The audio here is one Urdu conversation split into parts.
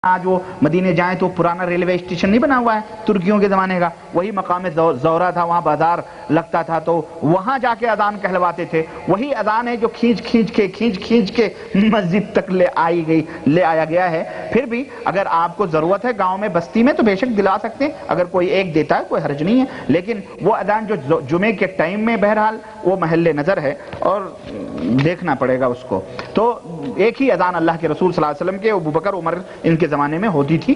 آج وہ مدینے جائیں تو پرانا ریلوے اسٹیشن نہیں بنا ہوا ہے ترکیوں کے زمانے کا، وہی مقام زورہ تھا، وہاں بازار لگتا تھا تو وہاں جا کے اذان کہلواتے تھے. وہی اذان ہے جو کھینچ کھینچ کے مسجد تک لے آیا گیا ہے. پھر بھی اگر آپ کو ضرورت ہے گاؤں میں بستی میں تو بے شک دلا سکتے ہیں، اگر کوئی ایک دیتا ہے کوئی حرج نہیں ہے. لیکن وہ اذان جو جمعے کے ٹائم میں بہرحال وہ محل نظر ہے اور دیکھنا پڑے گا اس کو. تو ایک ہی اذان اللہ کے رسول صلی اللہ علیہ وسلم کے، ابو بکر عمر ان کے زمانے میں ہوتی تھی،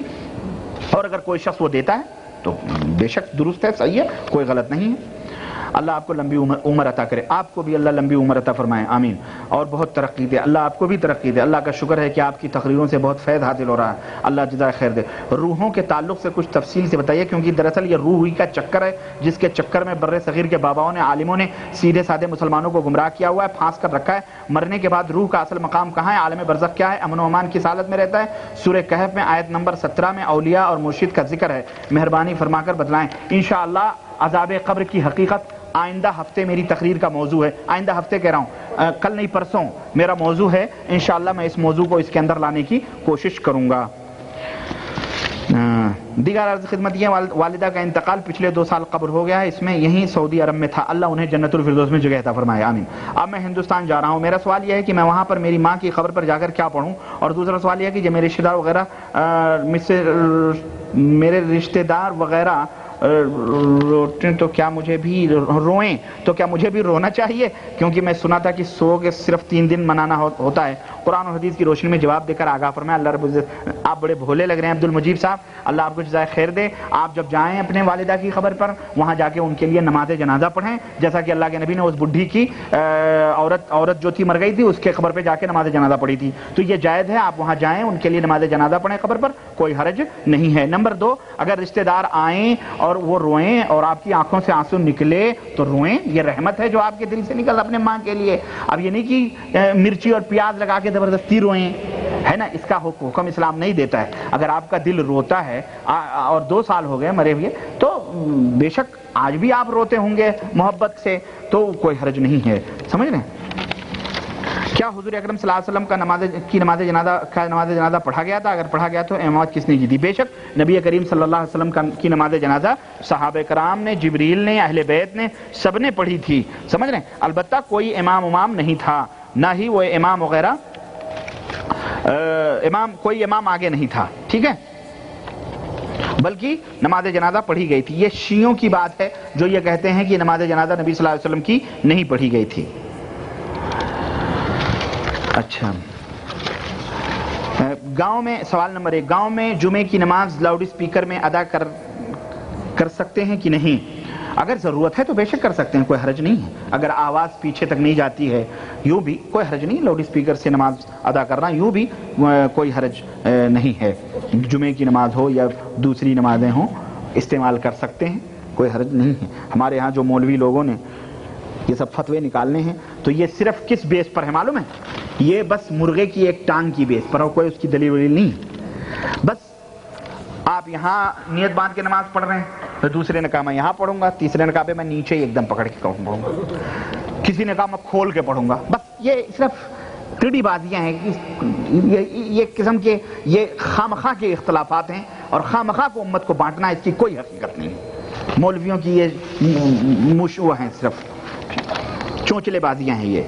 اور اگر کوئی شخص وہ دیتا ہے تو بے شک درست ہے، صحیح ہے، کوئی غلط نہیں ہے. اللہ آپ کو لمبی عمر عطا کرے، آپ کو بھی اللہ لمبی عمر عطا فرمائے، آمین. اور بہت ترقی دے، اللہ آپ کو بھی ترقی دے. اللہ کا شکر ہے کہ آپ کی تقریروں سے بہت فیض حاصل ہو رہا ہے، اللہ جزائے خیر دے. روحوں کے تعلق سے کچھ تفصیل سے بتائیے، کیونکہ دراصل یہ روح ہی کا چکر ہے جس کے چکر میں بر صغیر کے باباؤں نے، عالموں نے سیدھے سادے مسلمانوں کو گمراہ کیا ہوا ہے، پھانس کر رکھا ہے. مرنے کے بعد روح کا اصل مقام کہاں ہے؟ عالم برزخ کیا ہے؟ امن و امان کی حالت میں رہتا ہے. سورہ کہف میں آیت نمبر 17 میں اولیاء اور مرشد کا ذکر ہے. مہربانی فرما کر بتلائیں. انشاءاللہ عذاب قبر کی حقیقت آئندہ ہفتے میری تقریر کا موضوع ہے. آئندہ ہفتے کہہ رہا ہوں، کل نہیں پرسوں میرا موضوع ہے. انشاءاللہ میں اس موضوع کو اس کے اندر لانے کی کوشش کروں گا. دیگر عرض خدمت یہ، والدہ کا انتقال پچھلے 2 سال قبل ہو گیا ہے، اس میں یہیں سعودی عرب میں تھا. اللہ انہیں جنت الفردوس میں جگہ عطا فرمائے، آمین. اب میں ہندوستان جا رہا ہوں. میرا سوال یہ ہے کہ میں وہاں پر میری ماں کی قبر پر جا کر کیا پڑھوں؟ اور دوسرا سوال یہ ہے کہ جو میرے رشتہ دار وغیرہ روٹیں تو کیا مجھے بھی روئیں تو کیا مجھے بھی رونا چاہیے؟ کیونکہ میں سنا تھا کہ سو کے صرف 3 دن منانا ہوتا ہے. قرآن و حدیث کی روشنی میں جواب دے کر آگاہ فرمائے. اللہ رب العزت، آپ بڑے بھولے لگ رہے ہیں عبد المجیب صاحب، اللہ آپ کو جزائے خیر دے. آپ جب جائیں اپنے والدہ کی قبر پر، وہاں جا کے ان کے لیے نماز جنازہ پڑھیں، جیسا کہ اللہ کے نبی نے اس بڈھی کی عورت جو تھی مر گئی تھی، اس کے قبر پہ جا کے نماز جنازہ پڑھی تھی. تو یہ جائز ہے، آپ وہاں جائیں، ان کے لیے نماز جنازہ پڑھیں قبر پر، کوئی حرج نہیں ہے. نمبر 2، اگر رشتہ دار آئیں اور وہ روئیں اور آپ کی آنکھوں سے آنسو نکلے تو روئیں، یہ رحمت ہے جو آپ کے دل سے نکل اپنے ماں کے لیے. اب یہ نہیں کہ مرچی اور پیاز لگا کے زبردستی روئیں، ہے نا، اس کا حکم اسلام نہیں دیتا ہے. اگر آپ کا دل روتا ہے اور 2 سال ہو گئے مرے ہوئے تو بے شک آج بھی آپ روتے ہوں گے محبت سے، تو کوئی حرج نہیں ہے. سمجھ رہے ہیں؟ کیا حضور اکرم صلی اللہ علیہ وسلم کا نماز جنازہ پڑھا گیا تھا؟ اگر پڑھا گیا تو امامت کس نے کی تھی؟ بے شک نبی کریم صلی اللہ علیہ وسلم کی نماز جنازہ صحابہ کرام نے، جبریل نے، اہل بیت نے، سب نے پڑھی تھی. سمجھ رہے ہیں؟ البتہ کوئی امام نہیں تھا، نہ ہی وہ امام وغیرہ کوئی امام آگے نہیں تھا، ٹھیک ہے، بلکہ نماز جنازہ پڑھی گئی تھی. یہ شیعوں کی بات ہے جو یہ کہتے ہیں کہ نماز جنازہ نبی صلی اللہ علیہ وسلم کی نہیں پڑھی گئی تھی. اچھا، گاؤں میں، سوال نمبر 1، گاؤں میں جمعے کی نماز لاؤڈ اسپیکر میں ادا کر سکتے ہیں کہ نہیں؟ اگر ضرورت ہے تو بے شک کر سکتے ہیں، کوئی حرج نہیں ہے. اگر آواز پیچھے تک نہیں جاتی ہے یوں بھی کوئی حرج نہیں، لاؤڈ اسپیکر سے نماز ادا کرنا یوں بھی کوئی حرج نہیں ہے. جمعے کی نماز ہو یا دوسری نمازیں ہوں استعمال کر سکتے ہیں، کوئی حرج نہیں ہے. ہمارے ہاں جو مولوی لوگوں نے یہ سب فتوے نکالنے ہیں تو یہ صرف کس بیس پر ہے معلوم ہے؟ یہ بس مرغے کی ایک ٹانگ کی بیس پر، اور کوئی اس کی دلیل ولیل نہیں. بس آپ یہاں نیت باندھ کے نماز پڑھ رہے ہیں، تو دوسرے نے کہا میں یہاں پڑھوں گا، تیسرے نے کہا میں نیچے ایک دم پکڑ کے پڑھوں گا، کسی نے کہا میں کھول کے پڑھوں گا. بس یہ صرف ٹیڑھی بازیاں ہیں، یہ قسم کے یہ خامخواہ کے اختلافات ہیں، اور خامخواہ کو امت کو بانٹنا اس کی کوئی حقیقت نہیں ہے. مولویوں کی یہ مشوہ ہیں، صرف چونچلے بازیاں ہیں یہ.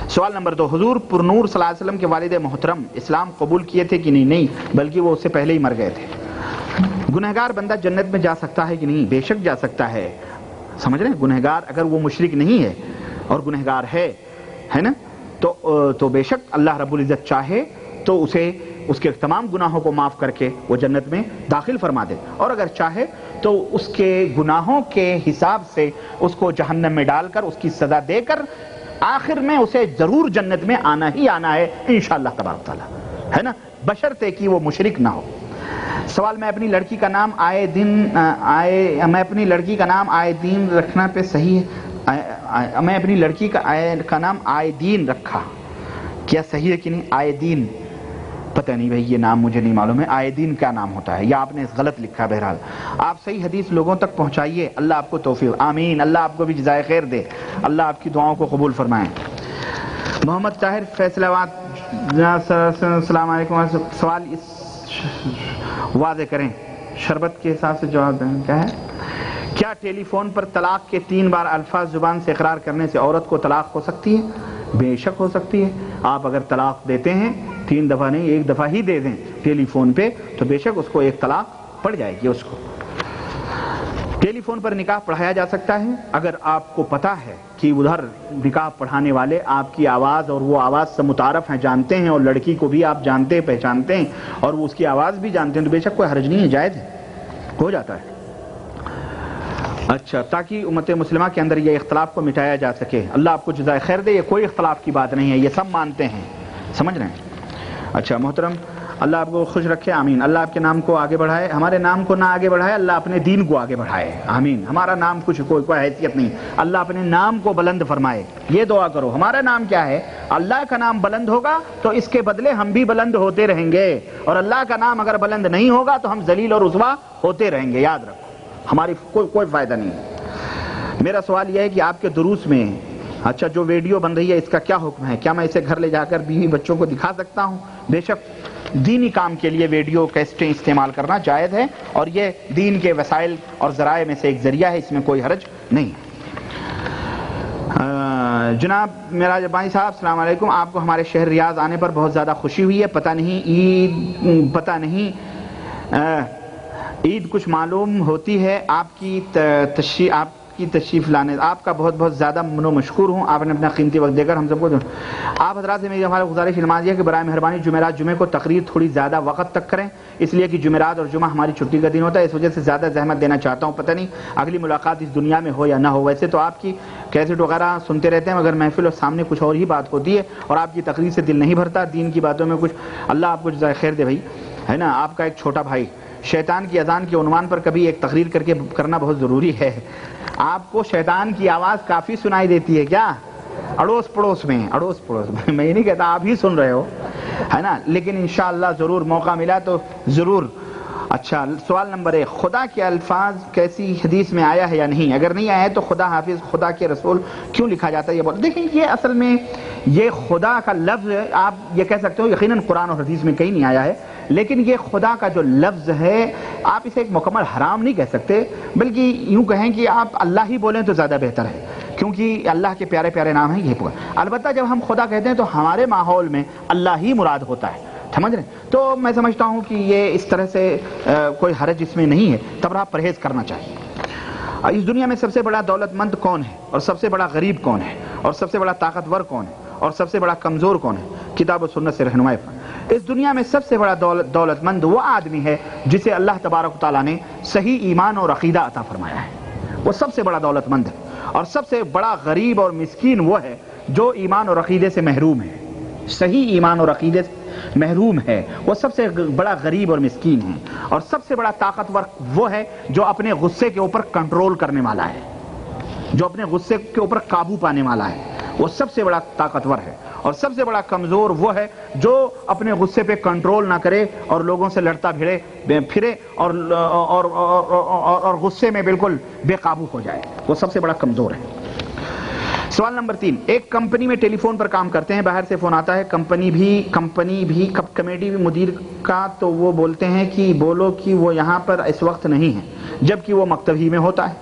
سوال نمبر 2، حضور پرنور صلی اللہ علیہ وسلم کے والد محترم اسلام قبول کیے تھے کہ نہیں؟ بلکہ وہ اس سے پہلے ہی مر گئے تھے. گنہگار بندہ جنت میں جا سکتا ہے کہ نہیں؟ بے شک جا سکتا ہے. سمجھ رہے ہیں؟ گنہگار اگر وہ مشرک نہیں ہے اور گنہگار ہے نا، تو بے شک اللہ رب العزت چاہے تو اسے اس کے تمام گناہوں کو معاف کر کے وہ جنت میں داخل فرما دے، اور اگر چاہے تو اس کے گناہوں کے حساب سے اس کو جہنم میں ڈال کر اس کی سزا دے کر آخر میں اسے ضرور جنت میں آنا ہی آنا ہے انشاءاللہ تبارک تعالیٰ، ہے نا، بشرطے کہ وہ مشرک نہ ہو. سوال، میں اپنی لڑکی کا نام آئے دین رکھنا پہ صحیح ہے؟ میں اپنی لڑکی کا نام آئے دین رکھا، کیا صحیح ہے کہ نہیں؟ آئے دین پتہ نہیں بھائی، یہ نام مجھے نہیں معلوم ہے آئے دین کیا نام ہوتا ہے، یا آپ نے غلط لکھا. بہرحال آپ صحیح حدیث لوگوں تک پہنچائیے، اللہ آپ کو توفیق، آمین. اللہ آپ کو بھی جزائے خیر دے، اللہ آپ کی دعاؤں کو قبول فرمائیں. محمد طاہر فیصل آباد، السلام علیکم. سوال، اس واضح کریں. شربت کے حساب سے جواب دیں. کیا ہے؟ کیا ٹیلی فون پر طلاق کے 3 بار الفاظ زبان سے اقرار کرنے سے عورت کو طلاق ہو سکتی ہے؟ بے شک ہو سکتی ہے. آپ اگر طلاق دیتے ہیں 3 دفعہ نہیں 1 دفعہ ہی دے دیں ٹیلی فون پہ تو بے شک اس کو 1 طلاق پڑ جائے گی. اس کو ٹیلی فون پر نکاح پڑھایا جا سکتا ہے اگر آپ کو پتا ہے کہ ادھر نکاح پڑھانے والے آپ کی آواز اور وہ آواز سے متعارف ہیں، جانتے ہیں، اور لڑکی کو بھی آپ جانتے ہیں، پہچانتے ہیں اور وہ اس کی آواز بھی جانتے ہیں تو بے شک کوئی حرج نہیں ہے، جائز ہے، ہو جاتا ہے. اچھا، تاکہ امت مسلمہ کے اندر یہ اختلاف کو مٹایا جا سکے. اللہ آپ کو جزائے خیر دے. یہ کوئی اختلاف کی بات نہیں ہے، یہ سب مانتے ہیں، سمجھ رہے ہیں. اچھا محترم، اللہ آپ کو خوش رکھے، آمین. اللہ آپ کے نام کو آگے بڑھائے، ہمارے نام کو نہ آگے بڑھائے، اللہ اپنے دین کو آگے بڑھائے، آمین. ہمارا نام کچھ کوئی حیثیت نہیں، اللہ اپنے نام کو بلند فرمائے. یہ دعا کرو. ہمارا نام کیا ہے؟ اللہ کا نام بلند ہوگا تو اس کے بدلے ہم بھی بلند ہوتے رہیں گے، اور اللہ کا نام اگر بلند نہیں ہوگا تو ہم ذلیل اور رسوا ہوتے رہیں گے. یاد رکھو، ہماری کوئی فائدہ نہیں ہے. میرا سوال یہ ہے کہ آپ کے دروس میں اچھا جو ویڈیو بن رہی ہے اس کا کیا حکم ہے؟ کیا میں اسے گھر لے جا کر بیوی بچوں کو دکھا سکتا ہوں؟ بے شک دینی کام کے لیے ویڈیو کیسٹیں استعمال کرنا جائز ہے، اور یہ دین کے وسائل اور ذرائع میں سے ایک ذریعہ ہے، اس میں کوئی حرج نہیں. جناب میراج بھائی صاحب السلام علیکم. آپ کو ہمارے شہر ریاض آنے پر بہت زیادہ خوشی ہوئی ہے. پتہ نہیں عید کچھ معلوم ہوتی ہے. آپ کی تشریف لانے آپ کا بہت بہت زیادہ منو مشکور ہوں. آپ نے اپنا قیمتی وقت دے کر ہم سب کو آپ حضرات سے میری ہمارا گزارش نماز ہے کہ برائے مہربانی جمعرات جمعے کو تقریر تھوڑی زیادہ وقت تک کریں، اس لیے کہ جمعرات اور جمعہ ہماری چھٹی کا دن ہوتا ہے، اس وجہ سے زیادہ زحمت دینا چاہتا ہوں. پتہ نہیں اگلی ملاقات اس دنیا میں ہو یا نہ ہو. ویسے تو آپ کی کیسٹ وغیرہ سنتے رہتے ہیں مگر محفل اور سامنے کچھ اور ہی بات ہوتی ہے اور آپ کی تقریر سے دل نہیں بھرتا. دین کی باتوں میں کچھ اللہ آپ کو جزائے خیر دے بھائی، ہے نا. آپ کا ایک چھوٹا بھائی شیطان کی اذان کے عنوان پر کبھی ایک تقریر کرنا بہت ضروری ہے. آپ کو شیطان کی آواز کافی سنائی دیتی ہے کیا؟ اڑوس پڑوس میں میں یہ نہیں کہتا آپ ہی سن رہے ہو، ہے نا، لیکن انشاءاللہ ضرور موقع ملا تو ضرور. اچھا سوال نمبر 1، خدا کے الفاظ کیسی حدیث میں آیا ہے یا نہیں؟ اگر نہیں آیا ہے تو خدا حافظ خدا کے رسول کیوں لکھا جاتا ہے؟ یہ بول دیکھیں، یہ اصل میں یہ خدا کا لفظ آپ یہ کہہ سکتے ہو یقیناً قرآن اور حدیث میں کہیں نہیں آیا ہے، لیکن یہ خدا کا جو لفظ ہے آپ اسے ایک مکمل حرام نہیں کہہ سکتے، بلکہ یوں کہیں کہ آپ اللہ ہی بولیں تو زیادہ بہتر ہے، کیونکہ اللہ کے پیارے پیارے نام ہیں یہ. البتہ جب ہم خدا کہتے ہیں تو ہمارے ماحول میں اللہ ہی مراد ہوتا ہے، سمجھ رہے ہیں؟ تو میں سمجھتا ہوں کہ یہ اس طرح سے کوئی حرج اس میں نہیں ہے، تب آپ پرہیز کرنا چاہیے. اس دنیا میں سب سے بڑا دولت مند کون ہے، اور سب سے بڑا غریب کون ہے، اور سب سے بڑا طاقتور کون ہے، اور سب سے بڑا کمزور کون ہے؟ کتاب و سنت سے رہنمائی. اس دنیا میں سب سے بڑا دولت مند وہ آدمی ہے جسے اللہ تبارک و تعالیٰ نے صحیح ایمان اور عقیدہ عطا فرمایا ہے، وہ سب سے بڑا دولت مند ہے. اور سب سے بڑا غریب اور مسکین وہ ہے جو ایمان اور عقیدے سے محروم ہے، صحیح ایمان اور عقیدے سے محروم ہے، وہ سب سے بڑا غریب اور مسکین ہے. اور سب سے بڑا طاقتور وہ ہے جو اپنے غصے کے اوپر کنٹرول کرنے والا ہے، جو اپنے غصے کے اوپر قابو پانے والا ہے، وہ سب سے بڑا طاقتور ہے. اور سب سے بڑا کمزور وہ ہے جو اپنے غصے پہ کنٹرول نہ کرے اور لوگوں سے لڑتا پھرے اور غصے میں بالکل بے قابو ہو جائے، وہ سب سے بڑا کمزور ہے. سوال نمبر 3، ایک کمپنی میں ٹیلی فون پر کام کرتے ہیں، باہر سے فون آتا ہے کمیٹی بھی مدیر کا، تو وہ بولتے ہیں کہ بولو کہ وہ یہاں پر اس وقت نہیں ہے، جبکہ وہ مکتب ہی میں ہوتا ہے.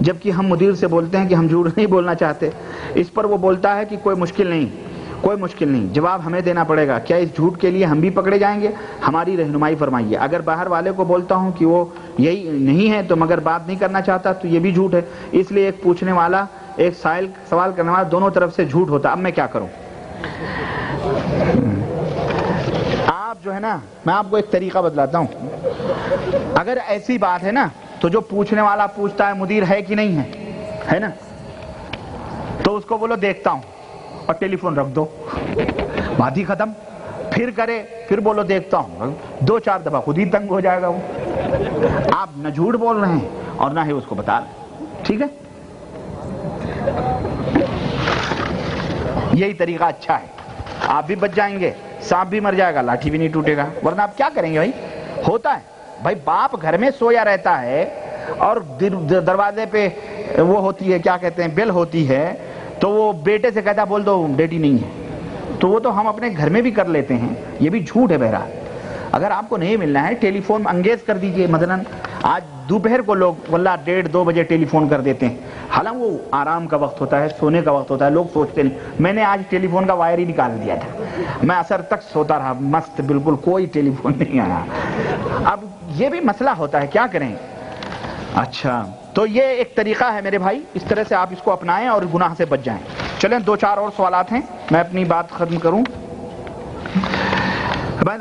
جبکہ ہم مدیر سے بولتے ہیں کہ ہم جھوٹ نہیں بولنا چاہتے. اس پر وہ بولتا ہے کہ کوئی مشکل نہیں، جواب ہمیں دینا پڑے گا. کیا اس جھوٹ کے لیے ہم بھی پکڑے جائیں گے؟ ہماری رہنمائی فرمائیے. اگر باہر والے کو بولتا ہوں کہ وہ یہی نہیں ہے تو مگر بات نہیں کرنا چاہتا تو یہ بھی جھوٹ ہے. اس لیے ایک پوچھنے والا ایک سوال کرنے والا دونوں طرف سے جھوٹ ہوتا. اب میں کیا کروں؟ آپ جو ہے نا، میں آپ کو ایک طریقہ بتلاتا ہوں. اگر ایسی بات ہے نا تو جو پوچھنے والا پوچھتا ہے مدیر ہے کہ نہیں ہے نا، تو اس کو بولو دیکھتا ہوں اور ٹیلی فون رکھ دو، بات ہی ختم. پھر کرے پھر بولو دیکھتا ہوں، 2-4 دفعہ خود ہی تنگ ہو جائے گا وہ. آپ نہ جھوٹ بول رہے ہیں اور نہ ہی اس کو بتا رہے. ٹھیک ہے، یہی طریقہ اچھا ہے. آپ بھی بچ جائیں گے، سانپ بھی مر جائے گا، لاٹھی بھی نہیں ٹوٹے گا. ورنہ آپ کیا کریں گے بھائی؟ ہوتا ہے بھائی، باپ گھر میں سویا رہتا ہے اور دروازے پہ وہ ہوتی ہے، کیا کہتے ہیں، بیل ہوتی ہے، تو وہ بیٹے سے کہتا بول دو بیٹی نہیں ہے. تو وہ تو ہم اپنے گھر میں بھی کر لیتے ہیں، یہ بھی جھوٹ ہے بہرحال. اگر آپ کو نہیں ملنا ہے ٹیلی فون انگیز کر دیجئے. مثلاً آج دوپہر کو لوگ واللہ 1:30-2 بجے ٹیلی فون کر دیتے ہیں، حالانکہ وہ آرام کا وقت ہوتا ہے، سونے کا وقت ہوتا ہے. لوگ سوچتے نہیں. میں نے آج ٹیلی فون کا وائر ہی نکال دیا تھا، میں عصر تک سوتا رہا مست، بالکل کوئی ٹیلی فون نہیں آیا. اب یہ بھی مسئلہ ہوتا ہے، کیا کریں؟ اچھا تو یہ ایک طریقہ ہے میرے بھائی، اس طرح سے آپ اس کو اپنائیں اور گناہ سے بچ جائیں. چلیں 2-4 اور سوالات ہیں، میں اپنی بات ختم کروں.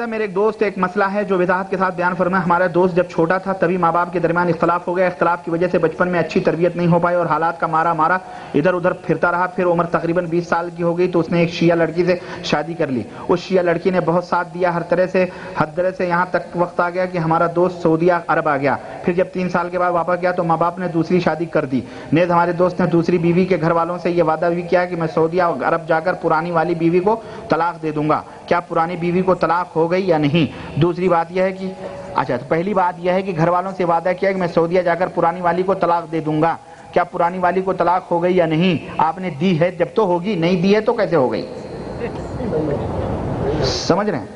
میرے ایک دوست ایک مسئلہ ہے جو وضاحت کے ساتھ بیان فرمائے. ہمارا دوست جب چھوٹا تھا تبھی ماں باپ کے درمیان اختلاف ہو گیا. اختلاف کی وجہ سے بچپن میں اچھی تربیت نہیں ہو پائی اور حالات کا مارا ادھر ادھر پھرتا رہا. پھر عمر تقریباً 20 سال کی ہو گئی تو اس نے ایک شیعہ لڑکی سے شادی کر لی. اس شیعہ لڑکی نے بہت ساتھ دیا ہر طرح سے یہاں تک وقت آ گیا کہ ہمارا دوست سعودیہ عرب آ گیا. پھر جب 3 سال کے بعد واپس گیا تو ماں باپ نے دوسری شادی کر دی. نیز ہمارے دوست نے دوسری بیوی کے گھر والوں سے یہ وعدہ بھی کیا کہ میں سعودیہ عرب جا کر پرانی والی بیوی کو طلاق دے دوں گا. کیا پرانی بیوی کو طلاق ہو گئی یا نہیں؟ دوسری بات یہ ہے کہ تو پہلی بات یہ ہے کہ گھر والوں سے وعدہ کیا کہ میں سعودیہ جا کر پرانی والی کو طلاق دے دوں گا. کیا پرانی والی کو طلاق ہو گئی یا نہیں؟ آپ نے دی ہے جب تو ہوگی، نہیں دی ہے تو کیسے ہو گئی؟ سمجھ رہے ہیں؟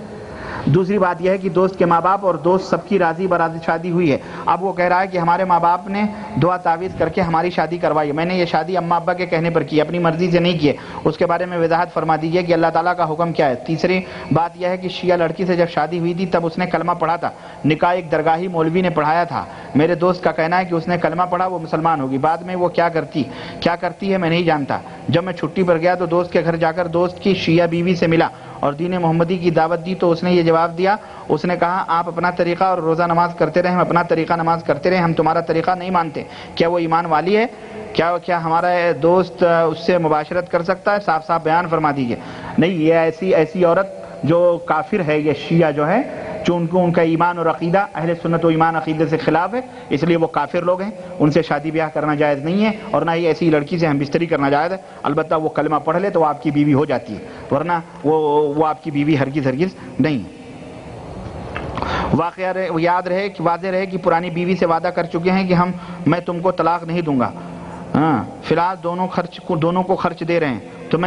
دوسری بات یہ ہے کہ دوست کے ماں باپ اور دوست سب کی راضی برازی شادی ہوئی ہے. اب وہ کہہ رہا ہے کہ ہمارے ماں باپ نے دعا تعویذ کر کے ہماری شادی کروائی. میں نے یہ شادی اماں ابا کے کہنے پر کی، اپنی مرضی سے نہیں کیے. اس کے بارے میں وضاحت فرما دیجیے کہ اللہ تعالیٰ کا حکم کیا ہے. تیسری بات یہ ہے کہ شیعہ لڑکی سے جب شادی ہوئی تھی تب اس نے کلمہ پڑھا تھا. نکاح ایک درگاہی مولوی نے پڑھایا تھا. میرے دوست کا کہنا ہے کہ اس نے کلمہ پڑھا، وہ مسلمان ہوگی. بعد میں وہ کیا کرتی ہے میں نہیں جانتا. جب میں چھٹی پر گیا تو دوست کے گھر جا کر دوست کی شیعہ بیوی سے ملا اور دین محمدی کی دعوت دی تو اس نے یہ جواب دیا. اس نے کہا آپ اپنا طریقہ اور روزہ نماز کرتے رہے، ہم اپنا طریقہ نماز کرتے رہے، ہم تمہارا طریقہ نہیں مانتے. کیا وہ ایمان والی ہے؟ کیا ہمارا دوست اس سے مباشرت کر سکتا ہے؟ صاف صاف بیان فرما دیجئے. نہیں، یہ ایسی عورت جو کافر ہے، یہ شیعہ جو ہے، جو ان کا ایمان اور عقیدہ اہل سنت و ایمان عقیدے سے خلاف ہے، اس لیے وہ کافر لوگ ہیں. ان سے شادی بیاہ کرنا جائز نہیں ہے اور نہ ہی ایسی لڑکی سے ہم بستری کرنا جائز ہے. البتہ وہ کلمہ پڑھ لے تو آپ کی بیوی ہو جاتی ہے، ورنہ وہ آپ کی بیوی ہرگز نہیں ہے. واضح رہے کہ پرانی بیوی سے وعدہ کر چکے ہیں کہ میں تم کو طلاق نہیں دوں گا. فی الحال دونوں کو خرچ دے رہے ہیں تو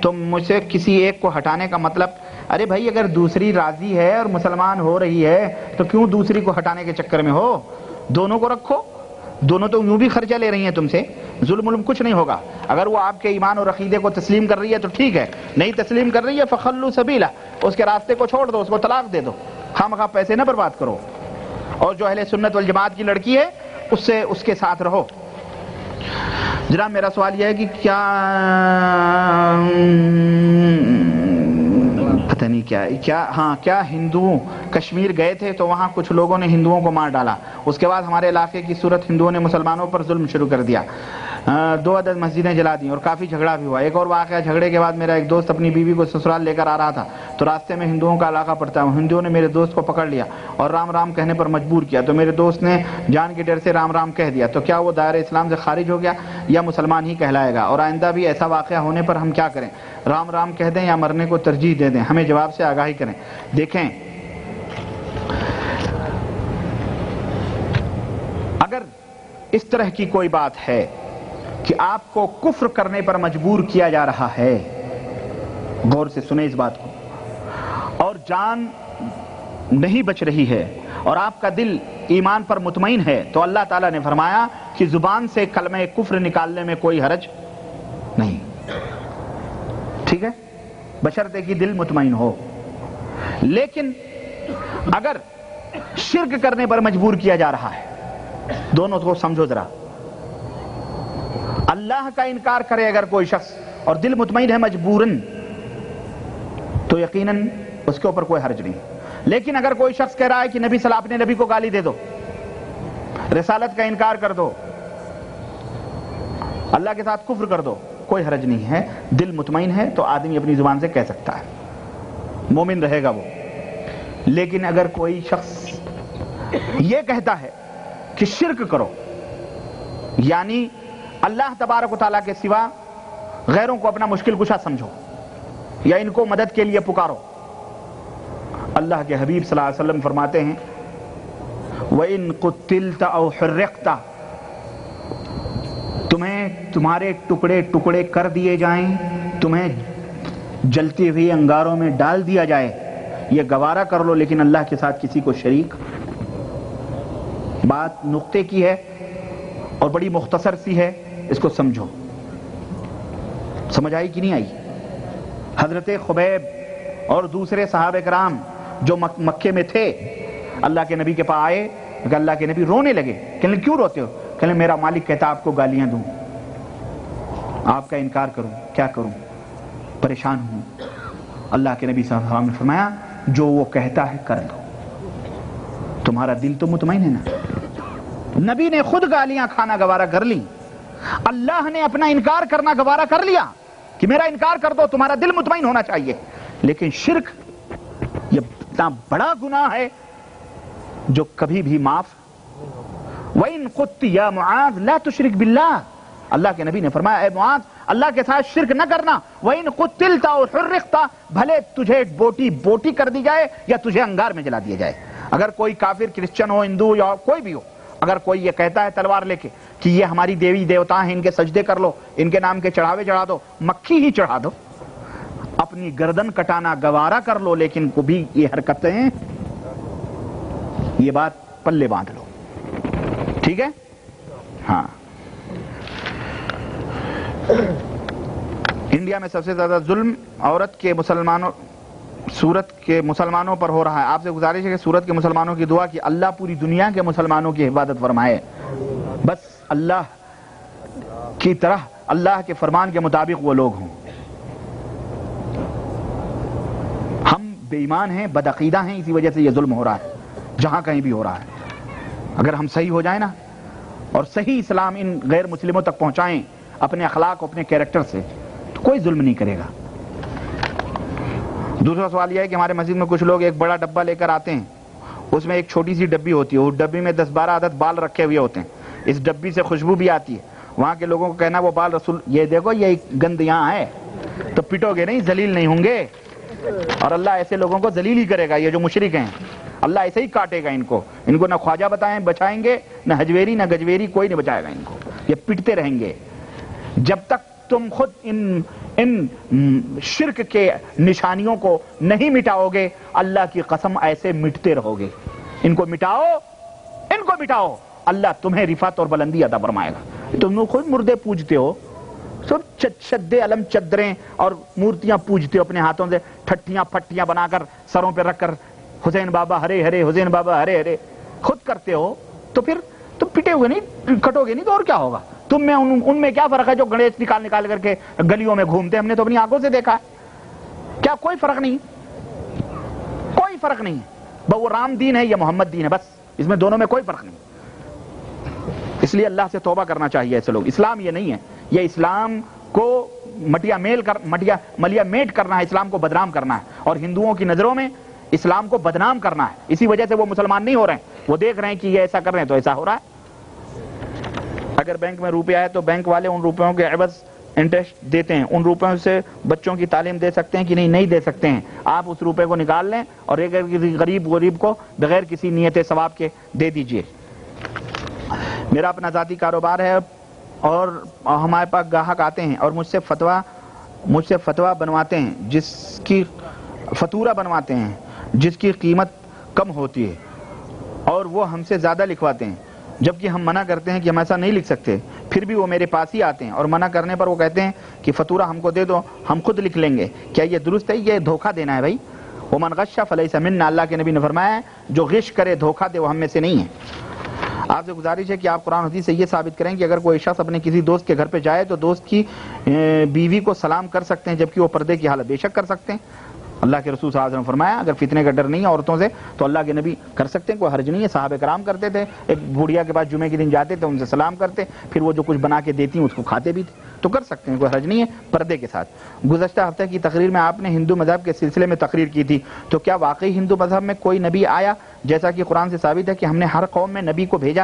تم مجھ سے کسی ایک کو ہٹانے کا مطلب. ارے بھائی اگر دوسری راضی ہے اور مسلمان ہو رہی ہے تو کیوں دوسری کو ہٹانے کے چکر میں ہو؟ دونوں کو رکھو. دونوں تو یوں بھی خرچہ لے رہی ہیں تم سے، ظلم کچھ نہیں ہوگا. اگر وہ آپ کے ایمان اور عقیدے کو تسلیم کر رہی ہے تو ٹھیک ہے، نہیں تسلیم کر رہی ہے فخلوا سبیلا، اس کے راستے کو چھوڑ دو، اس کو طلاق دے دو. خواہ پیسے نہ برباد کرو. اور جو اہل سنت والجماعت کی لڑکی ہے اس کے ساتھ رہو. جناب میرا سوال یہ ہے کہ پتہ نہیں کیا ہندو کشمیر گئے تھے تو وہاں کچھ لوگوں نے ہندوؤں کو مار ڈالا. اس کے بعد ہمارے علاقے کی صورت ہندوؤں نے مسلمانوں پر ظلم شروع کر دیا. 2 عدد مسجدیں جلا دیں اور کافی جھگڑا بھی ہوا. ایک اور واقعہ، جھگڑے کے بعد میرا ایک دوست اپنی بیوی کو سسرال لے کر آ رہا تھا تو راستے میں ہندوؤں کا علاقہ پڑتا ہے. ہندوؤں نے میرے دوست کو پکڑ لیا اور رام رام کہنے پر مجبور کیا تو میرے دوست نے جان کے ڈر سے رام رام کہہ دیا. تو کیا وہ دائرہ اسلام سے خارج ہو گیا یا مسلمان ہی کہلائے گا؟ اور آئندہ بھی ایسا واقعہ ہونے پر ہم کیا کریں؟ رام رام کہہ دیں یا مرنے کو ترجیح دے دیں؟ ہمیں جواب سے آگاہی کریں. دیکھیں، اگر اس طرح کی کوئی بات ہے کہ آپ کو کفر کرنے پر مجبور کیا جا رہا ہے، غور سے سنیں اس بات کو، اور جان نہیں بچ رہی ہے اور آپ کا دل ایمان پر مطمئن ہے تو اللہ تعالیٰ نے فرمایا کہ زبان سے کلمہ کفر نکالنے میں کوئی حرج نہیں. ٹھیک ہے، بشرطے کہ دل مطمئن ہو. لیکن اگر شرک کرنے پر مجبور کیا جا رہا ہے، دونوں کو سمجھو ذرا. اللہ کا انکار کرے اگر کوئی شخص اور دل مطمئن ہے مجبوراً تو یقیناً اس کے اوپر کوئی حرج نہیں. لیکن اگر کوئی شخص کہہ رہا ہے کہ نبی صلی اللہ علیہ وسلم اپنے نبی کو گالی دے دو، رسالت کا انکار کر دو، اللہ کے ساتھ کفر کر دو، کوئی حرج نہیں ہے. دل مطمئن ہے تو آدمی اپنی زبان سے کہہ سکتا ہے، مومن رہے گا وہ. لیکن اگر کوئی شخص یہ کہتا ہے کہ شرک کرو، یعنی اللہ تبارک و تعالیٰ کے سوا غیروں کو اپنا مشکل کشا سمجھو یا ان کو مدد کے لیے پکارو، اللہ کے حبیب صلی اللہ علیہ وسلم فرماتے ہیں وَإِن قُتِّلْتَ أَوْ حُرِّقْتَ، تمہارے ٹکڑے ٹکڑے کر دیے جائیں، تمہیں جلتی ہوئی انگاروں میں ڈال دیا جائے، یہ گوارا کر لو لیکن اللہ کے ساتھ کسی کو شریک. بات نقطے کی ہے اور بڑی مختصر سی ہے، اس کو سمجھو. سمجھ آئی کہ نہیں آئی؟ حضرت خبیب اور دوسرے صحابہ کرام جو مکے میں تھے اللہ کے نبی کے پاس آئے کہ اللہ کے نبی رونے لگے. کہنے کیوں روتے ہو؟ کہنے میرا مالک کہتا آپ کو گالیاں دوں، آپ کا انکار کروں، کیا کروں، پریشان ہوں. اللہ کے نبی صلی اللہ علیہ وسلم نے فرمایا جو وہ کہتا ہے کر دو، تمہارا دل تو مطمئن ہے نا. نبی نے خود گالیاں کھانا گوارا کر لی، اللہ نے اپنا انکار کرنا گوارا کر لیا کہ میرا انکار کر دو، تمہارا دل مطمئن ہونا چاہیے. لیکن شرک یہ اتنا بڑا گناہ ہے جو کبھی بھی معاف. وَإِن قُلْتَ يَا مُعَاذ لَا تُشْرِكْ بِاللَّهِ، اللہ کے نبی نے فرمایا اے معاذ اللہ کے ساتھ شرک نہ کرنا. وَإِن قُتِلْتَ أَوْ حُرِّقْتَ، بھلے تجھے بوٹی کر دی جائے یا تجھے انگار میں جلا دیا جائے. اگر کوئی کافر کرسچن ہو، ہندو یا کوئی بھی ہو، اگر کوئی یہ کہتا ہے تلوار لے کے کہ یہ ہماری دیوی دیوتا ہیں، ان کے سجدے کر لو، ان کے نام کے چڑھاوے چڑھا دو، مکھی ہی چڑھا دو، اپنی گردن کٹانا گوارا کر لو، لیکن کبھی یہ حرکتیں، یہ بات پلے باندھ لو. ٹھیک ہے؟ ہاں. انڈیا میں سب سے زیادہ ظلم عورت کے مسلمانوں، سورت کے مسلمانوں پر ہو رہا ہے. آپ سے گزارش ہے کہ سورت کے مسلمانوں کی دعا کہ اللہ پوری دنیا کے مسلمانوں کی حفاظت فرمائے. بس اللہ کی طرح اللہ کے فرمان کے مطابق وہ لوگ ہوں. ہم بے ایمان ہیں، بدعقیدہ ہیں، اسی وجہ سے یہ ظلم ہو رہا ہے جہاں کہیں بھی ہو رہا ہے. اگر ہم صحیح ہو جائیں نا اور صحیح اسلام ان غیر مسلموں تک پہنچائیں اپنے اخلاق اپنے کیریکٹر سے، تو کوئی ظلم نہیں کرے گا. دوسرا سوال یہ ہے کہ ہمارے مسجد میں کچھ لوگ ایک بڑا ڈبہ لے کر آتے ہیں، اس میں ایک چھوٹی سی ڈبی ہوتی ہے، اس ڈبی میں 10-12 عدد بال رکھے ہوئے ہوتے ہیں. اس ڈبی سے خوشبو بھی آتی ہے. وہاں کے لوگوں کو کہنا وہ بال رسول، یہ دیکھو یہ گند یہاں ہے، تو پٹو گے نہیں، ذلیل نہیں ہوں گے. اور اللہ ایسے لوگوں کو ذلیل ہی کرے گا. یہ جو مشرک ہیں اللہ ایسے ہی کاٹے گا ان کو نہ خواجہ بچائیں گے، نہ حجویری نہ گجویری، کوئی نہیں بچائے گا ان کو. یہ پٹتے رہیں گے جب تک تم خود ان شرک کے نشانیوں کو نہیں مٹاؤ گے. اللہ کی قسم ایسے مٹتے رہو گے. ان کو مٹاؤ، اللہ تمہیں رفعت اور بلندی عطا فرمائے گا. تم خود مردے پوجتے ہو، سب شدے علم چدریں اور مورتیاں پوجتے ہو، اپنے ہاتھوں سے ٹھٹیاں پھٹیاں بنا کر سروں پہ رکھ کر حسین بابا ہرے ہرے، حسین بابا ہرے ہرے خود کرتے ہو. تو پھر تم پٹے ہوئے نہیں، کٹو گے نہیں تو اور کیا ہوگا. تم میں ان میں کیا فرق ہے جو گنیش نکال کر کے گلیوں میں گھومتے ہیں؟ ہم نے تو اپنی آنکھوں سے دیکھا ہے. کیا کوئی فرق نہیں؟ کوئی فرق نہیں ہے. وہ رام دین ہے یا محمد دین ہے، بس اس میں دونوں میں کوئی فرق نہیں. اس لیے اللہ سے توبہ کرنا چاہیے ایسے لوگ. اسلام یہ نہیں ہے، یہ اسلام کو ملیا میٹ کرنا ہے، اسلام کو بدنام کرنا ہے، اور ہندوؤں کی نظروں میں اسلام کو بدنام کرنا ہے. اسی وجہ سے وہ مسلمان نہیں ہو رہے ہیں. وہ دیکھ رہے ہیں کہ یہ ایسا کر رہے ہیں تو ایسا ہو رہا ہے. اگر بینک میں روپے آئے تو بینک والے ان روپیوں کے عوض انٹرسٹ دیتے ہیں. ان روپیوں سے بچوں کی تعلیم دے سکتے ہیں کہ نہیں دے سکتے ہیں. آپ اس روپے کو نکال لیں اور ایک غریب کو بغیر کسی نیت ثواب کے دے دیجئے. میرا اپنا ذاتی کاروبار ہے اور ہمارے پاس گاہک آتے ہیں اور مجھ سے فتویٰ بنواتے ہیں، فاتورہ بنواتے ہیں جس کی قیمت کم ہوتی ہے اور وہ ہم سے زیادہ لکھواتے ہیں، جبکہ ہم منع کرتے ہیں کہ ہم ایسا نہیں لکھ سکتے. پھر بھی وہ میرے پاس ہی آتے ہیں اور منع کرنے پر وہ کہتے ہیں کہ فاتورہ ہم کو دے دو، ہم خود لکھ لیں گے. کیا یہ درست ہے؟ یہ دھوکہ دینا ہے بھائی. ومن غش فلیس منا، اللہ کے نبی نے فرمایا ہے جو غش کرے، دھوکہ دے، وہ ہم میں سے نہیں ہے. آپ سے گزارش ہے کہ آپ قرآن حدیث سے یہ ثابت کریں کہ اگر کوئی شخص اپنے کسی دوست کے گھر پہ جائے تو دوست کی بیوی کو سلام کر سکتے ہیں جبکہ وہ پردے کی حالت. بے شک کر سکتے ہیں. اللہ کے رسول صلی اللہ علیہ وسلم فرمایا اگر فتنے کا ڈر نہیں ہے عورتوں سے تو اللہ کے نبی کر سکتے ہیں، کوئی حرج نہیں ہے. صحابہ کرام کرتے تھے. ایک بوڑھیا کے پاس جمعے کے دن جاتے تھے، ان سے سلام کرتے، پھر وہ جو کچھ بنا کے دیتی ہیں اس کو کھاتے بھی تھے. تو کر سکتے ہیں، کوئی حرج نہیں ہے پردے کے ساتھ. گزشتہ ہفتے کی تقریر میں آپ نے ہندو مذہب کے سلسلے میں تقریر کی تھی، تو کیا واقعی ہندو مذہب میں کوئی نبی آیا جیسا کہ قرآن سے ثابت ہے کہ ہم نے ہر قوم میں نبی کو بھیجا؟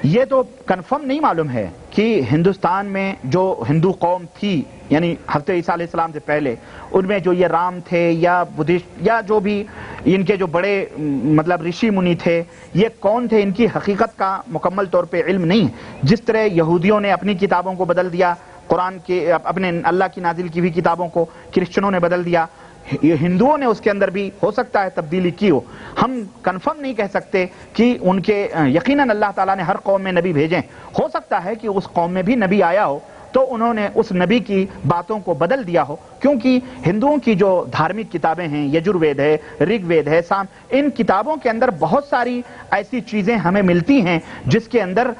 یہ تو کنفرم نہیں معلوم ہے کہ ہندوستان میں جو ہندو قوم تھی یعنی حضرت عیسیٰ علیہ السلام سے پہلے، ان میں جو یہ رام تھے یا بدھسٹ یا جو بھی ان کے جو بڑے مطلب رشی منی تھے، یہ کون تھے ان کی حقیقت کا مکمل طور پہ علم نہیں ہے. جس طرح یہودیوں نے اپنی کتابوں کو بدل دیا، قرآن کے اپنے اللہ کی نازل کی ہوئی کتابوں کو کرسچنوں نے بدل دیا، یہ ہندوؤں نے اس کے اندر بھی ہو سکتا ہے تبدیلی کی ہو. ہم کنفرم نہیں کہہ سکتے کہ ان کے یقیناً اللہ تعالیٰ نے ہر قوم میں نبی بھیجیں. ہو سکتا ہے کہ اس قوم میں بھی نبی آیا ہو تو انہوں نے اس نبی کی باتوں کو بدل دیا ہو, کیونکہ ہندوؤں کی جو دھارمک کتابیں ہیں, یجروید ہے, رگ وید ہے, سام, ان کتابوں کے اندر بہت ساری ایسی چیزیں ہمیں ملتی ہیں جس کے اندر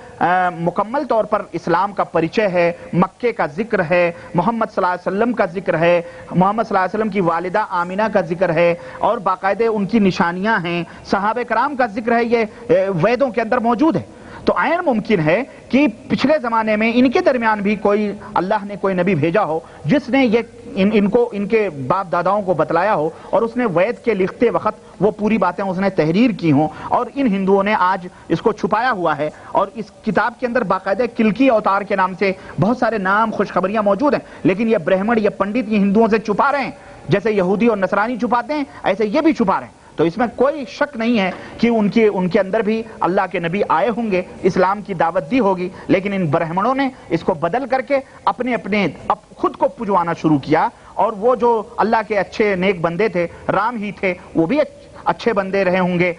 مکمل طور پر اسلام کا پریچے ہے, مکے کا ذکر ہے, محمد صلی اللہ علیہ وسلم کا ذکر ہے, محمد صلی اللہ علیہ وسلم کی والدہ آمینہ کا ذکر ہے, اور باقاعدہ ان کی نشانیاں ہیں, صحابہ کرام کا ذکر ہے, یہ ویدوں کے اندر موجود ہے. تو عین ممکن ہے کہ پچھلے زمانے میں ان کے درمیان بھی کوئی اللہ نے کوئی نبی بھیجا ہو جس نے یہ ان کو ان کے باپ داداؤں کو بتلایا ہو, اور اس نے وید کے لکھتے وقت وہ پوری باتیں اس نے تحریر کی ہوں, اور ان ہندوؤں نے آج اس کو چھپایا ہوا ہے. اور اس کتاب کے اندر باقاعدہ کلکی اوتار کے نام سے بہت سارے نام خوشخبریاں موجود ہیں, لیکن یہ برہمن, یہ پنڈت یہ ہندوؤں سے چھپا رہے ہیں. جیسے یہودی اور نصرانی چھپاتے ہیں ایسے یہ بھی چھپا رہے ہیں. تو اس میں کوئی شک نہیں ہے کہ ان کے اندر بھی اللہ کے نبی آئے ہوں گے, اسلام کی دعوت دی ہوگی, لیکن ان برہمنوں نے اس کو بدل کر کے اپنے خود کو پجوانا شروع کیا. اور وہ جو اللہ کے اچھے نیک بندے تھے, رام ہی تھے, وہ بھی اچھے بندے رہے ہوں گے,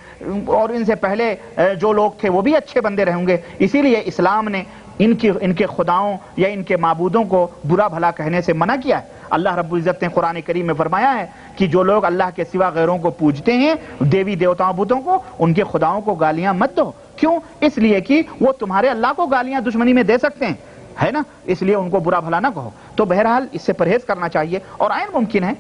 اور ان سے پہلے جو لوگ تھے وہ بھی اچھے بندے رہے ہوں گے. اسی لیے اسلام نے ان کے خداؤں یا ان کے معبودوں کو برا بھلا کہنے سے منع کیا ہے. اللہ رب العزت نے قرآن کریم میں فرمایا ہے کہ جو لوگ اللہ کے سوا غیروں کو پوجتے ہیں, دیوی دیوتاؤں بتوں کو, ان کے خداؤں کو گالیاں مت دو. کیوں؟ اس لیے کہ وہ تمہارے اللہ کو گالیاں دشمنی میں دے سکتے ہیں, ہے نا, اس لیے ان کو برا بھلا نہ کہو. تو بہرحال اس سے پرہیز کرنا چاہیے, اور عین ممکن ہے,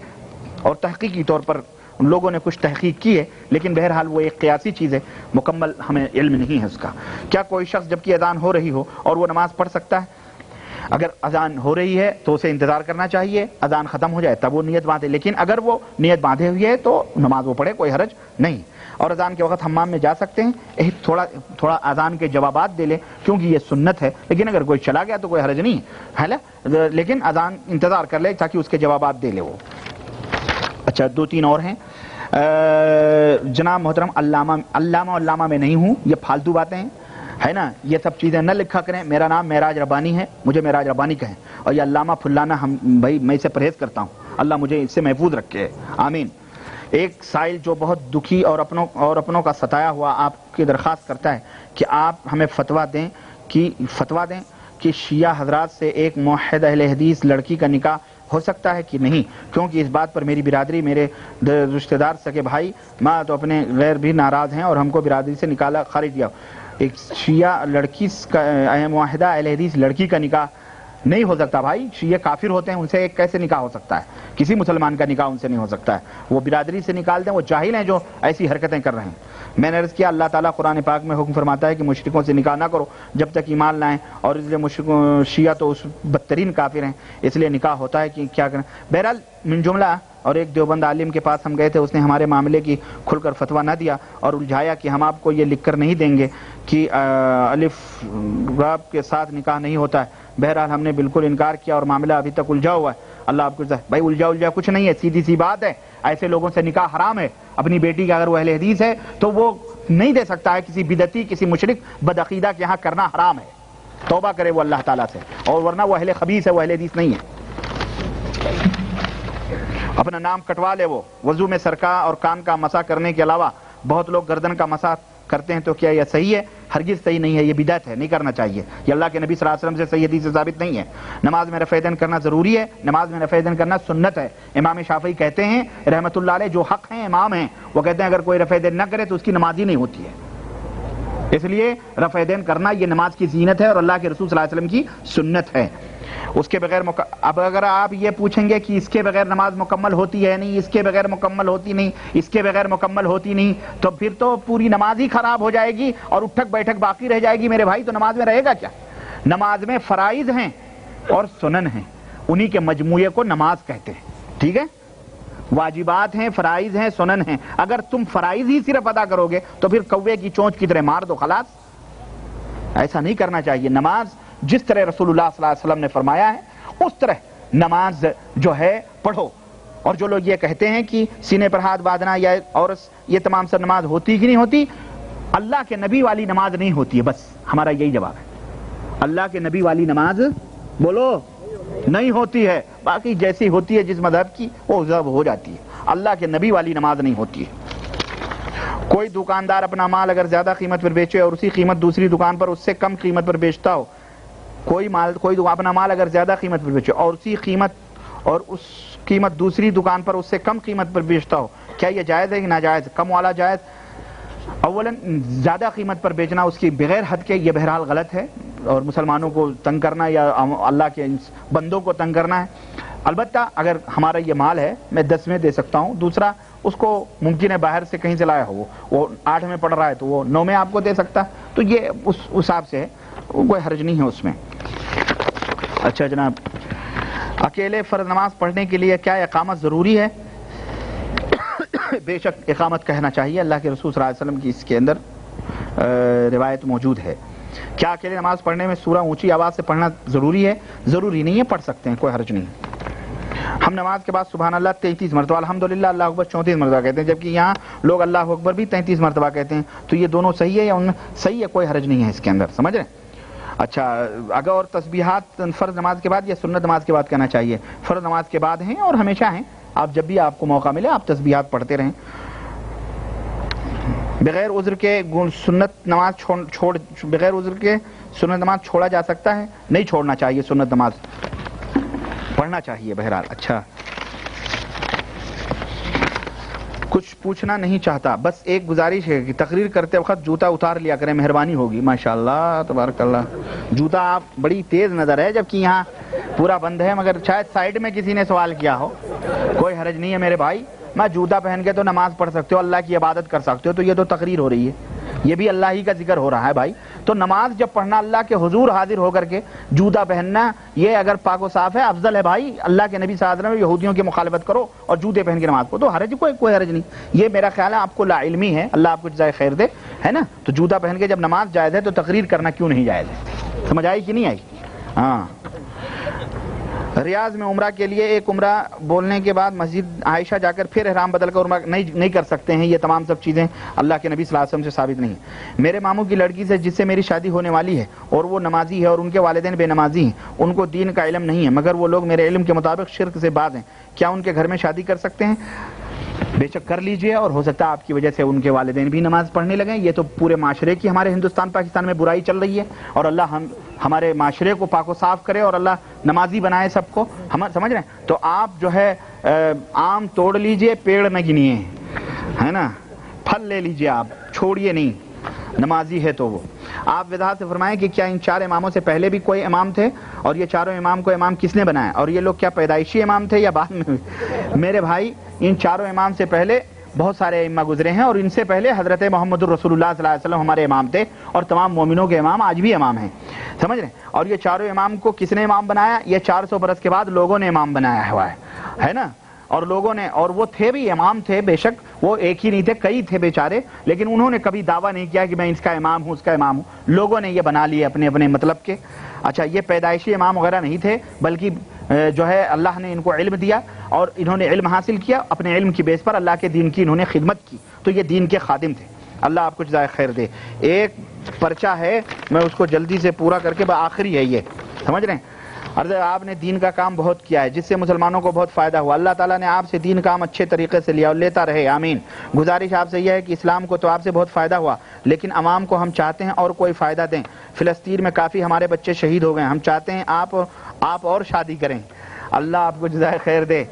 اور تحقیقی طور پر لوگوں نے کچھ تحقیق کی ہے, لیکن بہرحال وہ ایک قیاسی چیز ہے, مکمل ہمیں علم نہیں ہے اس کا. کیا کوئی شخص جبکہ اذان ہو رہی ہو اور وہ نماز پڑھ سکتا ہے؟ اگر اذان ہو رہی ہے تو اسے انتظار کرنا چاہیے, اذان ختم ہو جائے تب وہ نیت باندھے, لیکن اگر وہ نیت باندھے ہوئی ہے تو نماز وہ پڑھے, کوئی حرج نہیں. اور اذان کے وقت حمام میں جا سکتے ہیں, تھوڑا اذان کے جوابات دے لیں کیونکہ یہ سنت ہے, لیکن اگر کوئی چلا گیا تو کوئی حرج نہیں ہے نا, لیکن اذان انتظار کر لے تاکہ اس کے جوابات دے لے وہ. اچھا, 2-3 اور ہیں. جناب محترم, علامہ میں نہیں ہوں, یہ فالتو باتیں ہیں, ہے نا, یہ سب چیزیں نہ لکھا کریں. میرا نام معراج ربانی ہے, مجھے معراج ربانی کہیں, اور یہ علامہ فلانا بھائی میں اسے پرہیز کرتا ہوں, اللہ مجھے اس سے محفوظ رکھے, آمین. ایک سائل جو بہت دکھی اور اپنوں کا ستایا ہوا آپ کی درخواست کرتا ہے کہ آپ ہمیں فتویٰ دیں کہ شیعہ حضرات سے ایک موحد اہل حدیث لڑکی کا نکاح ہو سکتا ہے کہ نہیں, کیونکہ اس بات پر میری برادری, میرے رشتہ دار, سگے بھائی, ماں تو اپنے غیر بھی ناراض ہیں اور ہم کو برادری سے نکالا, خارج کیا. ایک شیعہ لڑکی معاہدہ اہل حدیث لڑکی کا نکاح نہیں ہو سکتا بھائی, شیعہ کافر ہوتے ہیں, ان سے کیسے نکاح ہو سکتا ہے؟ کسی مسلمان کا نکاح ان سے نہیں ہو سکتا ہے, وہ برادری سے نکال دیں, وہ جاہل ہیں جو ایسی حرکتیں کر رہے ہیں. میں نے عرض کیا اللہ تعالیٰ قرآن پاک میں حکم فرماتا ہے کہ مشرکوں سے نکاح نہ کرو جب تک ایمان لائیں, اور اس لیے شیعہ تو اس بدترین کافر ہیں, اس لیے نکاح ہوتا ہے کہ کیا کریں. بہرحال من جملہ, اور ایک دیوبند عالم کے پاس ہم گئے تھے, اس نے ہمارے معاملے کی کھل کر فتویٰ نہ دیا اور الجھایا کہ ہم آپ کو یہ لکھ کر نہیں دیں گے کہ الف راب کے ساتھ نکاح نہیں ہوتا ہے. بہرحال ہم نے بالکل انکار کیا اور معاملہ ابھی تک الجھا ہوا ہے. اللہ آپ کو بھائی الجھا کچھ نہیں ہے, سیدھی سی بات ہے, ایسے لوگوں سے نکاح حرام ہے. اپنی بیٹی کا اگر وہ اہل حدیث ہے تو وہ نہیں دے سکتا ہے, کسی بدعتی کسی مشرک بدعقیدہ کے یہاں کرنا حرام ہے. توبہ کرے وہ اللہ تعالیٰ سے, اور ورنہ وہ اہل خبیث ہے, وہ اہل حدیث نہیں ہے. اپنا نام کٹوا لے. وہ وضو میں سرکہ اور کان کا مسح کرنے کے علاوہ بہت لوگ گردن کا مسح کرتے ہیں, تو کیا یہ صحیح ہے؟ ہرگز صحیح نہیں ہے, یہ بدعت ہے, نہیں کرنا چاہیے. یہ اللہ کے نبی صلی اللہ علیہ وسلم سے صحیح حدیث سے ثابت نہیں ہے. نماز میں رفع یدین کرنا ضروری ہے, نماز میں رفع یدین کرنا سنت ہے. امام شافعی کہتے ہیں رحمۃ اللہ علیہ, جو حق ہیں امام ہیں, وہ کہتے ہیں اگر کوئی رفع یدین نہ کرے تو اس کی نماز ہی نہیں ہوتی ہے. اس لیے رفع یدین کرنا یہ نماز کی زینت ہے اور اللہ کے رسول صلی اللہ علیہ وسلم کی سنت ہے. اس کے بغیر اب اگر آپ یہ پوچھیں گے کہ اس کے بغیر نماز مکمل ہوتی ہے نہیں, اس کے بغیر مکمل ہوتی نہیں, اس کے بغیر مکمل ہوتی نہیں, تو پھر تو پوری نماز ہی خراب ہو جائے گی اور اٹھک بیٹھک باقی رہ جائے گی میرے بھائی. تو نماز میں رہے گا کیا؟ نماز میں فرائض ہیں اور سنن ہیں, انہی کے مجموعے کو نماز کہتے ہیں. ٹھیک ہے, واجبات ہیں, فرائض ہیں, سنن ہیں. اگر تم فرائض ہی صرف ادا کرو گے تو پھر کوے کی چونچ کی طرح مار دو, خلاص. ایسا نہیں کرنا چاہیے. نماز جس طرح رسول اللہ صلی اللہ علیہ وسلم نے فرمایا ہے اس طرح نماز جو ہے پڑھو. اور جو لوگ یہ کہتے ہیں کہ سینے پر ہاتھ باندھنا یا اور یہ تمام سر نماز ہوتی کہ نہیں ہوتی, اللہ کے نبی والی نماز نہیں ہوتی ہے, بس ہمارا یہی جواب ہے. اللہ کے نبی والی نماز بولو نہیں ہوتی ہے, باقی جیسی ہوتی ہے جس مذہب کی وہ ہو جاتی ہے. اللہ کے نبی والی نماز نہیں ہوتی ہے۔ کوئی دکاندار اپنا مال اگر زیادہ قیمت پر بیچے اور اسی قیمت دوسری دکان پر اس سے کم قیمت پر بیچتا ہو، کوئی اپنا مال اگر زیادہ قیمت پر بیچے اور اس قیمت دوسری دکان پر اس سے کم قیمت پر بیچتا ہو، کیا یہ جائز ہے کہ ناجائز؟ کم والا جائز؟ اولاً زیادہ قیمت پر بیچنا اس کی بغیر حد کے، یہ بہرحال غلط ہے، اور مسلمانوں کو تنگ کرنا یا اللہ کے بندوں کو تنگ کرنا ہے۔ البتہ اگر ہمارا یہ مال ہے میں 10 میں دے سکتا ہوں، دوسرا اس کو ممکن ہے باہر سے کہیں سے لایا ہو، وہ 8 میں پڑ رہا ہے تو وہ 9 میں آپ کو دے سکتا، تو یہ اس حساب سے ہے، کوئی حرج نہیں ہے اس میں۔ اچھا جناب، اکیلے فرض نماز پڑھنے کے لیے کیا اقامت ضروری ہے؟ بے شک اقامت کہنا چاہیے، اللہ کے رسول صلی اللہ علیہ وسلم کی اس کے اندر روایت موجود ہے۔ کیا اکیلے نماز پڑھنے میں سورہ اونچی آواز سے پڑھنا ضروری ہے؟ ضروری نہیں ہے، پڑھ سکتے ہیں، کوئی حرج نہیں۔ ہم نماز کے بعد سبحان اللہ 33 مرتبہ، الحمدللہ اللہ اکبر 34 مرتبہ کہتے ہیں، جبکہ یہاں لوگ اللہ اکبر بھی 33 مرتبہ کہتے ہیں، تو یہ دونوں صحیح ہے یا ان میں صحیح ہے؟ کوئی حرج نہیں ہے اس کے اندر، سمجھ رہے ہیں؟ اچھا، اگر اور تسبیحات فرض نماز کے بعد یا سنت نماز کے بعد کہنا چاہیے؟ فرض نماز کے بعد ہیں اور ہمیشہ ہیں، آپ جب بھی آپ کو موقع ملے آپ تسبیحات پڑھتے رہیں۔ بغیر عذر کے سنت نماز چھوڑا جا سکتا ہے؟ نہیں چھوڑنا چاہیے، سنت نماز پڑھنا چاہیے بہرحال۔ اچھا، کچھ پوچھنا نہیں چاہتا، بس ایک گزارش ہے کہ تقریر کرتے وقت جوتا اتار لیا کریں، مہربانی ہوگی۔ ماشاءاللہ تبارک اللہ، جوتا آپ بڑی تیز نظر ہے، جبکہ یہاں پورا بند ہے، مگر شاید سائیڈ میں کسی نے سوال کیا ہو۔ کوئی حرج نہیں ہے میرے بھائی، میں جوتا پہن کے تو نماز پڑھ سکتے ہو، اللہ کی عبادت کر سکتے ہو، تو یہ تو تقریر ہو رہی ہے، یہ بھی اللہ ہی کا ذکر ہو رہا ہے بھائی۔ تو نماز جب پڑھنا اللہ کے حضور حاضر ہو کر کے جوتا پہننا، یہ اگر پاک و صاف ہے افضل ہے بھائی۔ اللہ کے نبی صلی اللہ علیہ وسلم یہودیوں کی مخالفت کرو اور جوتے پہن کے نماز پڑھو، تو حرج کوئی حرج نہیں۔ یہ میرا خیال ہے آپ کو لا علمی ہے، اللہ آپ کو جزائے خیر دے، ہے نا؟ تو جوتا پہن کے جب نماز جائز ہے تو تقریر کرنا کیوں نہیں جائز ہے؟ سمجھ آئی کہ نہیں آئی؟ ہاں۔ ریاض میں عمرہ کے لیے ایک عمرہ بولنے کے بعد مسجد عائشہ جا کر پھر احرام بدل کر عمرہ نہیں کر سکتے ہیں، یہ تمام سب چیزیں اللہ کے نبی صلی اللہ علیہ وسلم سے ثابت نہیں ہیں۔ میرے ماموں کی لڑکی سے جس سے میری شادی ہونے والی ہے اور وہ نمازی ہے اور ان کے والدین بے نمازی ہیں، ان کو دین کا علم نہیں ہے، مگر وہ لوگ میرے علم کے مطابق شرک سے باز ہیں، کیا ان کے گھر میں شادی کر سکتے ہیں؟ بے شک کر لیجئے، اور ہو سکتا ہے آپ کی وجہ سے ان کے والدین بھی نماز پڑھنے لگیں۔ یہ تو پورے معاشرے کی ہمارے ہندوستان پاکستان میں برائی چل رہی ہے، اور اللہ ہمارے معاشرے کو پاک و صاف کرے اور اللہ نمازی بنائے سب کو، ہم سمجھ رہے ہیں؟ تو آپ جو ہے آم توڑ لیجئے، پیڑ نہ گنیے، ہے نا؟ پھل لے لیجئے، آپ چھوڑیے نہیں، نمازی ہے تو وہ۔ آپ وضاحت سے فرمائیں کہ کیا ان 4 اماموں سے پہلے بھی کوئی امام تھے، اور یہ چاروں امام کو امام کس نے بنایا، اور یہ لوگ کیا پیدائشی امام تھے یا بعد میں؟ میرے بھائی، ان 4 امام سے پہلے بہت سارے ائمہ گزرے ہیں، اور ان سے پہلے حضرت محمد الرسول اللہ صلی اللہ علیہ وسلم ہمارے امام تھے، اور تمام مومنوں کے امام آج بھی امام ہیں، سمجھ رہے ہیں؟ اور یہ 4 امام کو کس نے امام بنایا؟ یہ 400 برس کے بعد لوگوں نے امام بنایا ہوا ہے نا؟ اور لوگوں نے، اور وہ تھے بھی امام تھے، بے شک وہ ایک ہی نہیں تھے، کئی تھے بیچارے، لیکن انہوں نے کبھی دعویٰ نہیں کیا کہ میں اس کا امام ہوں، اس کا امام ہوں، لوگوں نے یہ بنا لیے اپنے اپنے مطلب کے۔ اچھا، یہ پیدائشی امام وغیرہ نہیں تھے، بلکہ جو ہے اللہ نے ان کو علم دیا اور انہوں نے علم حاصل کیا، اپنے علم کی بیس پر اللہ کے دین کی انہوں نے خدمت کی، تو یہ دین کے خادم تھے۔ اللہ آپ کو جزائے خیر دے۔ ایک پرچہ ہے، میں اس کو جلدی سے پورا کر کے آخری ہے یہ، سمجھ رہے ہیں؟ آپ نے دین کا کام بہت کیا ہے جس سے مسلمانوں کو بہت فائدہ ہوا، اللہ تعالیٰ نے آپ سے دین کام اچھے طریقے سے لیا اور لیتا رہے، آمین۔ گزارش آپ سے یہ ہے کہ اسلام کو تو آپ سے بہت فائدہ ہوا، لیکن عوام کو ہم چاہتے ہیں اور کوئی فائدہ دیں۔ فلسطین میں کافی ہمارے بچے شہید ہو گئے، ہم چاہتے ہیں آپ اور شادی کریں، اللہ آپ کو جزائے خیر دے،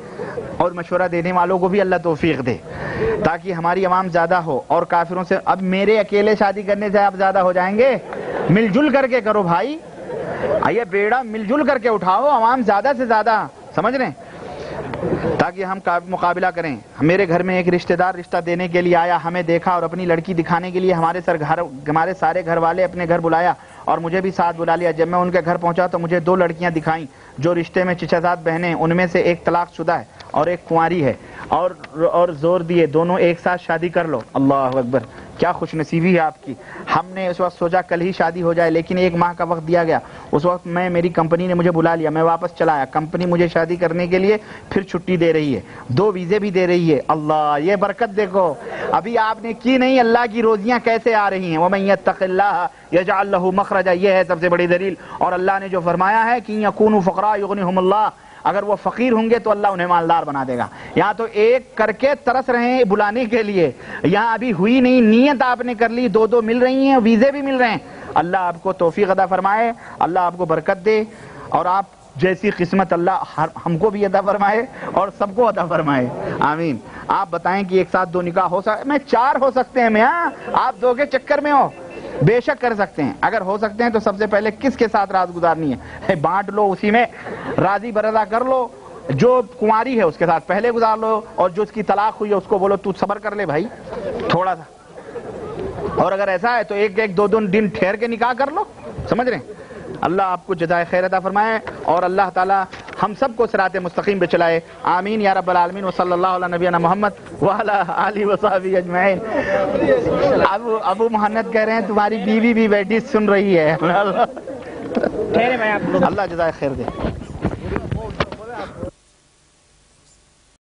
اور مشورہ دینے والوں کو بھی اللہ توفیق دے، تاکہ ہماری عوام زیادہ ہو اور کافروں سے۔ اب میرے اکیلے شادی کرنے سے آپ زیادہ ہو جائیں گے؟ مل جل کر کے کرو بھائی، یہ بیڑا مل جل کر کے اٹھاؤ، عوام زیادہ سے زیادہ، سمجھ رہے ہیں؟ تاکہ ہم مقابلہ کریں۔ میرے گھر میں ایک رشتہ دار رشتہ دینے کے لیے آیا، ہمیں دیکھا اور اپنی لڑکی دکھانے کے لیے ہمارے سارے گھر والے اپنے گھر بلایا اور مجھے بھی ساتھ بلا لیا۔ جب میں ان کے گھر پہنچا تو مجھے 2 لڑکیاں دکھائیں جو رشتے میں چچا زاد بہنیں، ان میں سے ایک طلاق شدہ ہے اور ایک کنواری ہے، اور زور دیے دونوں ایک ساتھ شادی کر لو۔ اللہ اکبر، کیا خوش نصیبی ہے آپ کی۔ ہم نے اس وقت سوچا کل ہی شادی ہو جائے، لیکن 1 ماہ کا وقت دیا گیا۔ اس وقت میری کمپنی نے مجھے بلا لیا، میں واپس چلا آیا۔ کمپنی مجھے شادی کرنے کے لیے پھر چھٹی دے رہی ہے، 2 ویزے بھی دے رہی ہے۔ اللہ، یہ برکت دیکھو، ابھی آپ نے کی نہیں، اللہ کی روزیاں کیسے آ رہی ہیں۔ وَمَن يَتَّقِ اللَّهَ يَجْعَل لَّهُ مَخْرَجًا، یہ ہے سب سے بڑی دلیل۔ اور اللہ نے جو فرمایا ہے کہ يَكُونُوا فُقَرَاءَ يُغْنِهُمُ اللَّهُ، اگر وہ فقیر ہوں گے تو اللہ انہیں مالدار بنا دے گا. یہاں تو ایک کر کے ترس رہے ہیں بلانے کے لیے, یہاں ابھی ہوئی نہیں, نیت آپ نے کر لی, دو مل رہی ہیں, ویزے بھی مل رہے ہیں. اللہ آپ کو توفیق عطا فرمائے, اللہ آپ کو برکت دے, اور آپ جیسی قسمت اللہ ہم کو بھی عطا فرمائے اور سب کو عطا فرمائے, آمین. آپ بتائیں کہ ایک ساتھ 2 نکاح ہو سکتے, میں 4 ہو سکتے ہیں, میں آپ 2 کے چکر میں ہو, بے شک کر سکتے ہیں. اگر ہو سکتے ہیں تو سب سے پہلے کس کے ساتھ رات گزارنی ہے, بانٹ لو, اسی میں راضی برضا کر لو. جو کنواری ہے اس کے ساتھ پہلے گزار لو, اور جو اس کی طلاق ہوئی ہے اس کو بولو تو صبر کر لے بھائی تھوڑا سا. اور اگر ایسا ہے تو ایک 2 دن ٹھہر کے نکاح کر لو, سمجھ رہے ہیں. اللہ آپ کو جزائے خیر عطا فرمائے, اور اللہ تعالی ہم سب کو صراط مستقیم پہ چلائے, آمین یا رب العالمین. وصلی اللہ علی نبینا محمد وعلی آلہ وصحبہ اجمعین. ابو محمد کہہ رہے ہیں تمہاری بیوی بھی بیٹھی سن رہی ہے. اللہ جزائے خیر دے.